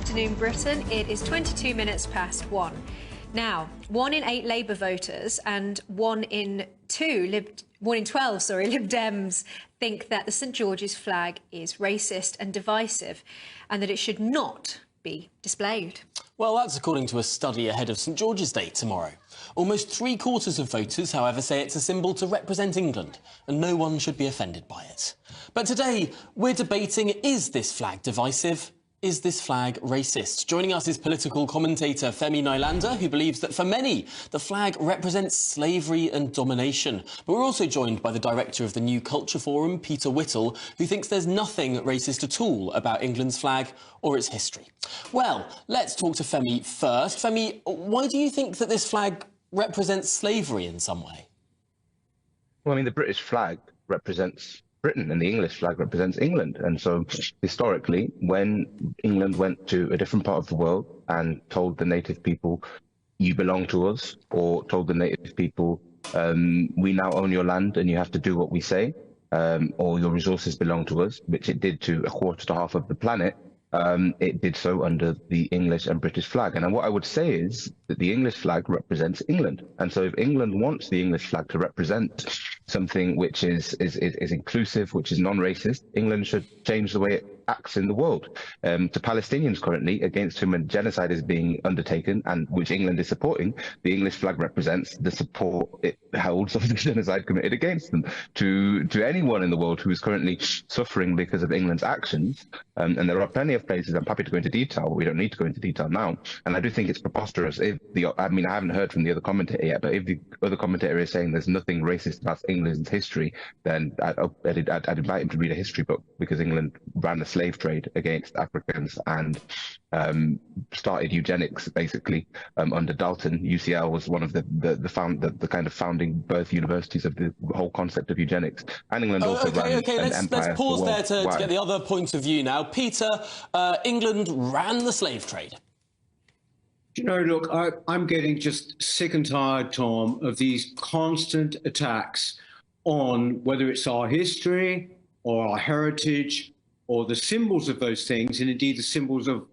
afternoon, Britain. It is 22 minutes past 1. Now, 1 in 8 Labour voters and 1 in 12, Lib Dems think that the St George's flag is racist and divisive and that it should not be displayed. Well, that's according to a study ahead of St George's Day tomorrow. Almost 3/4 of voters, however, say it's a symbol to represent England, and no one should be offended by it. But today, we're debating, is this flag divisive? Is this flag racist? Joining us is political commentator Femi Nylander, who believes that for many, the flag represents slavery and domination. But we're also joined by the director of the New Culture Forum, Peter Whittle, who thinks there's nothing racist at all about England's flag or its history. Well, let's talk to Femi first. Femi, why do you think that this flag represents slavery in some way? Well, I mean, the British flag represents Britain and the English flag represents England. And so historically, when England went to a different part of the world and told the native people, you belong to us, or told the native people, we now own your land and you have to do what we say, or your resources belong to us, which it did to a quarter to half of the planet, it did so under the English and British flag. And what I would say is that the English flag represents England. And so if England wants the English flag to represent something which is inclusive, which is non-racist, England should change the way it acts in the world. To Palestinians currently, against whom a genocide is being undertaken and which England is supporting, the English flag represents the support it holds of the genocide committed against them. To anyone in the world who is currently suffering because of England's actions, and there are plenty of places, I'm happy to go into detail, but we don't need to go into detail now, and I do think it's preposterous if I haven't heard from the other commentator yet, but if the other commentator is saying there's nothing racist about England's history, then I'd invite him to read a history book, because England ran a slave trade against Africans and started eugenics basically under Dalton. UCL was one of the kind of founding birth universities of the whole concept of eugenics. And England also ran an empire. Let's pause there to get the other point of view now. Peter, England ran the slave trade. You know, look, I'm getting just sick and tired, Tom, of these constant attacks on whether it's our history or our heritage or the symbols of those things, and indeed the symbols of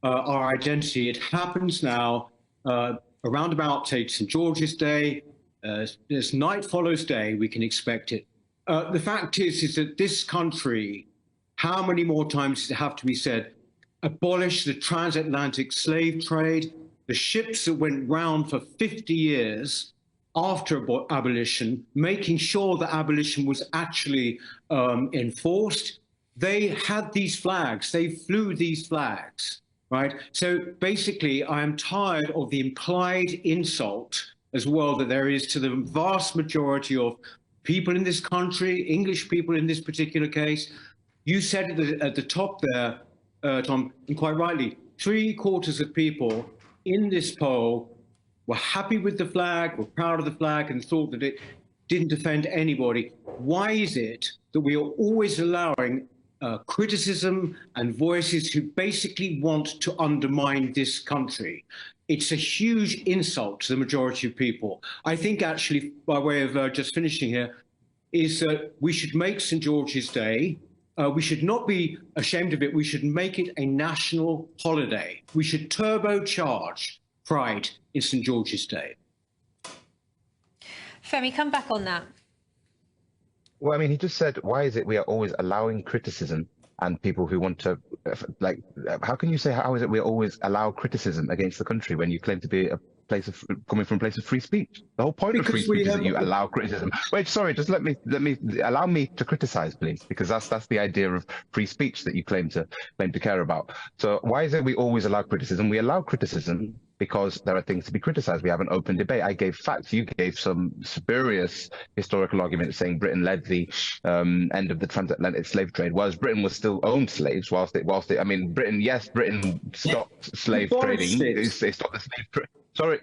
our identity. It happens now around about, say, St George's Day. As night follows day, we can expect it. The fact is that this country, how many more times does it have to be said, abolished the transatlantic slave trade, the ships that went round for 50 years after abolition, making sure that abolition was actually enforced. They had these flags, they flew these flags, right? So basically, I am tired of the implied insult as well that there is to the vast majority of people in this country, English people in this particular case. You said at the top there, Tom, and quite rightly, 3/4 of people in this poll were happy with the flag, were proud of the flag, and thought that it didn't offend anybody. Why is it that we are always allowing criticism and voices who basically want to undermine this country? It's a huge insult to the majority of people. I think actually, by way of just finishing here, is that we should make St George's Day, we should not be ashamed of it, we should make it a national holiday. We should turbocharge pride in St George's Day. Femi, come back on that. Well, I mean, he just said, why is it we are always allowing criticism and people who want to, like, how can you say, how is it we always allow criticism against the country when you claim to be a place of, coming from a place of free speech? The whole point of free speech is that you allow criticism. Wait, sorry, just allow me to criticize, please, because that's the idea of free speech that you claim to care about. So why is it we always allow criticism? We allow criticism because there are things to be criticized. We have an open debate. I gave facts. You gave some spurious historical arguments saying Britain led the end of the transatlantic slave trade, whereas Britain was still owned slaves whilst it, I mean, Britain stopped slave trading. They stopped the slave trade. Sorry,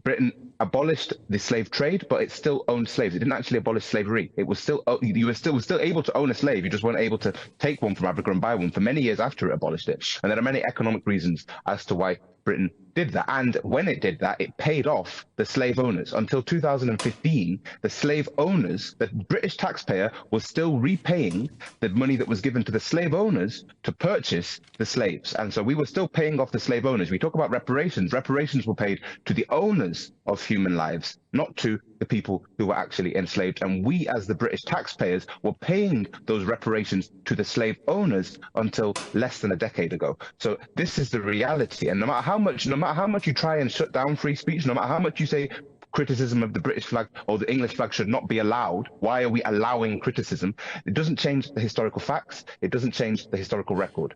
Britain abolished the slave trade, but it still owned slaves. It didn't actually abolish slavery. It was still, you were still able to own a slave. You just weren't able to take one from Africa and buy one for many years after it abolished it. And there are many economic reasons as to why Britain did that. And when it did that, it paid off the slave owners. Until 2015, the slave owners, the British taxpayer, was still repaying the money that was given to the slave owners to purchase the slaves. And so we were still paying off the slave owners. We talk about reparations. Reparations were paid to the owners of human lives, not to the people who were actually enslaved. And we, as the British taxpayers, were paying those reparations to the slave owners until less than a decade ago. So this is the reality. And no matter how much you try and shut down free speech, no matter how much you say criticism of the British flag or the English flag should not be allowed, why are we allowing criticism? It doesn't change the historical facts. It doesn't change the historical record.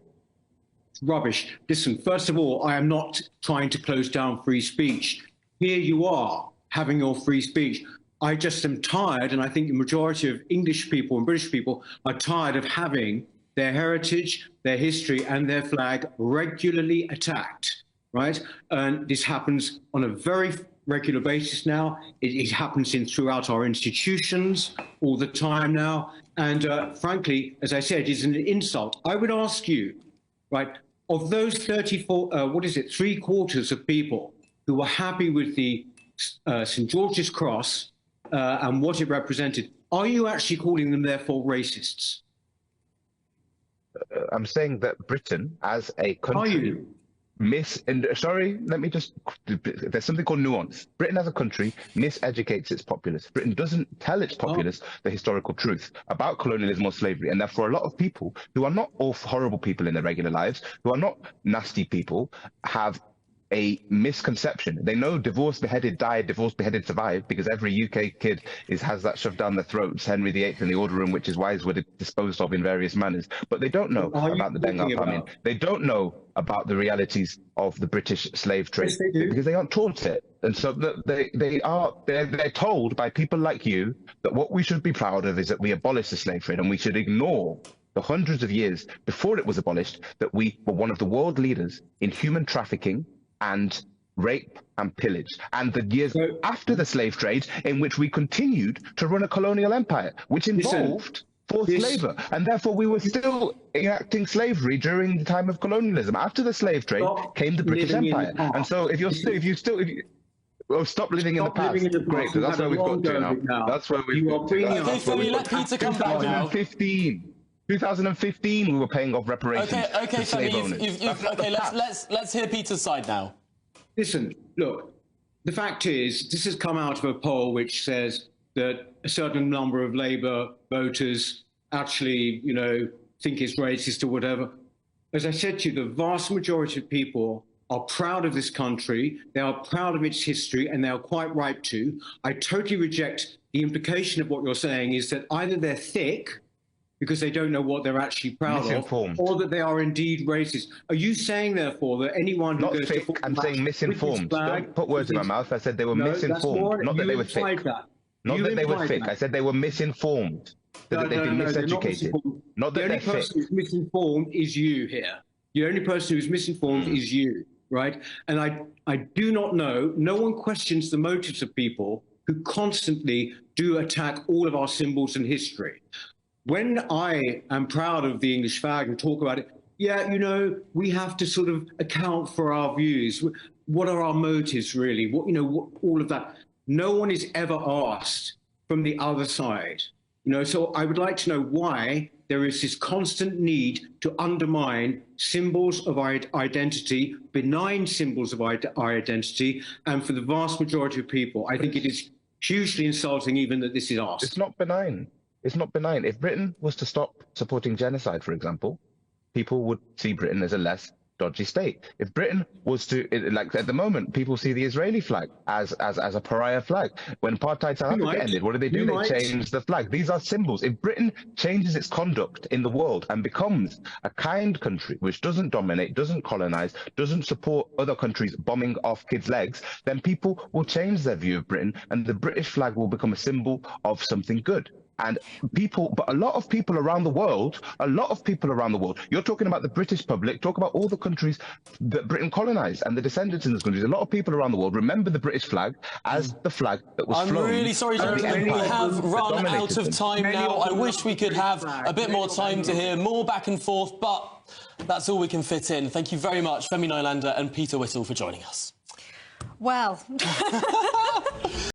Rubbish. Listen, first of all, I am not trying to close down free speech. Here you are having your free speech. I just am tired, and I think the majority of English people and British people are tired of having their heritage, their history, and their flag regularly attacked, right? And this happens on a very regular basis now. It happens throughout our institutions all the time now. And frankly, as I said, it's an insult. I would ask you, right, of those 3/4 of people who were happy with the St. George's Cross and what it represented, are you actually calling them therefore racists? I'm saying that Britain, as a country, sorry, let me just, there's something called nuance. Britain as a country miseducates its populace. Britain doesn't tell its populace the historical truth about colonialism or slavery. And therefore, a lot of people who are not all horrible people in their regular lives, who are not nasty people, have a misconception. They know divorced, beheaded, died, divorced, beheaded, survived, because every UK kid has that shoved down their throats, Henry VIII in the order in which his wives were disposed of in various manners. But they don't know about the Bengal famine. They don't know about the realities of the British slave trade, because they aren't taught it. And so they're told by people like you that what we should be proud of is that we abolished the slave trade, and we should ignore the hundreds of years before it was abolished that we were one of the world leaders in human trafficking and rape and pillage, and the years after the slave trade in which we continued to run a colonial empire, which involved forced labor, and therefore we were still enacting slavery during the time of colonialism. After the slave trade came the British Empire, and so if you stop living in the past. Great, that's where we've got to now. That's where we've got to. Okay, so we let Peter come back now. 2015, we were paying off reparations. Okay, Femi, let's hear Peter's side now. Listen, look, the fact is, this has come out of a poll which says that a certain number of Labour voters actually, think it's racist or whatever. As I said to you, the vast majority of people are proud of this country. They are proud of its history, and they are quite right to. I totally reject the implication of what you're saying is that either they're thick because they don't know what they're actually proud of, or that they are indeed racist. Are you saying, therefore, that anyone who goes to I'm saying misinformed. Don't put words in my mouth. I said they were misinformed, not that they were thick. Not that they were thick. I said they were misinformed. That they've been miseducated. Not that they're thick. The only person who's misinformed is you here. The only person who's misinformed is you, right? And I do not know, no one questions the motives of people who constantly do attack all of our symbols and history. When I am proud of the English flag and talk about it, we have to sort of account for our views. What are our motives, really? What all of that. No one is ever asked from the other side. So I would like to know why there is this constant need to undermine symbols of our identity, benign symbols of our identity, and for the vast majority of people, I think it is hugely insulting even that this is asked. It's not benign. It's not benign. If Britain was to stop supporting genocide, for example, people would see Britain as a less dodgy state. If Britain was to, like at the moment, people see the Israeli flag as a pariah flag. When apartheid South Africa ended, what do? They changed the flag. These are symbols. If Britain changes its conduct in the world and becomes a kind country, which doesn't dominate, doesn't colonize, doesn't support other countries bombing off kids' legs, then people will change their view of Britain, and the British flag will become a symbol of something good. And but a lot of people around the world, you're talking about the British public, talk about all the countries that Britain colonized and the descendants in those countries. A lot of people around the world remember the British flag as the flag that was flown. I'm really sorry, gentlemen, we have run out of time now. I wish we could have a bit more time to hear more back and forth, but that's all we can fit in. Thank you very much, Femi Nylander and Peter Whittle, for joining us. Well...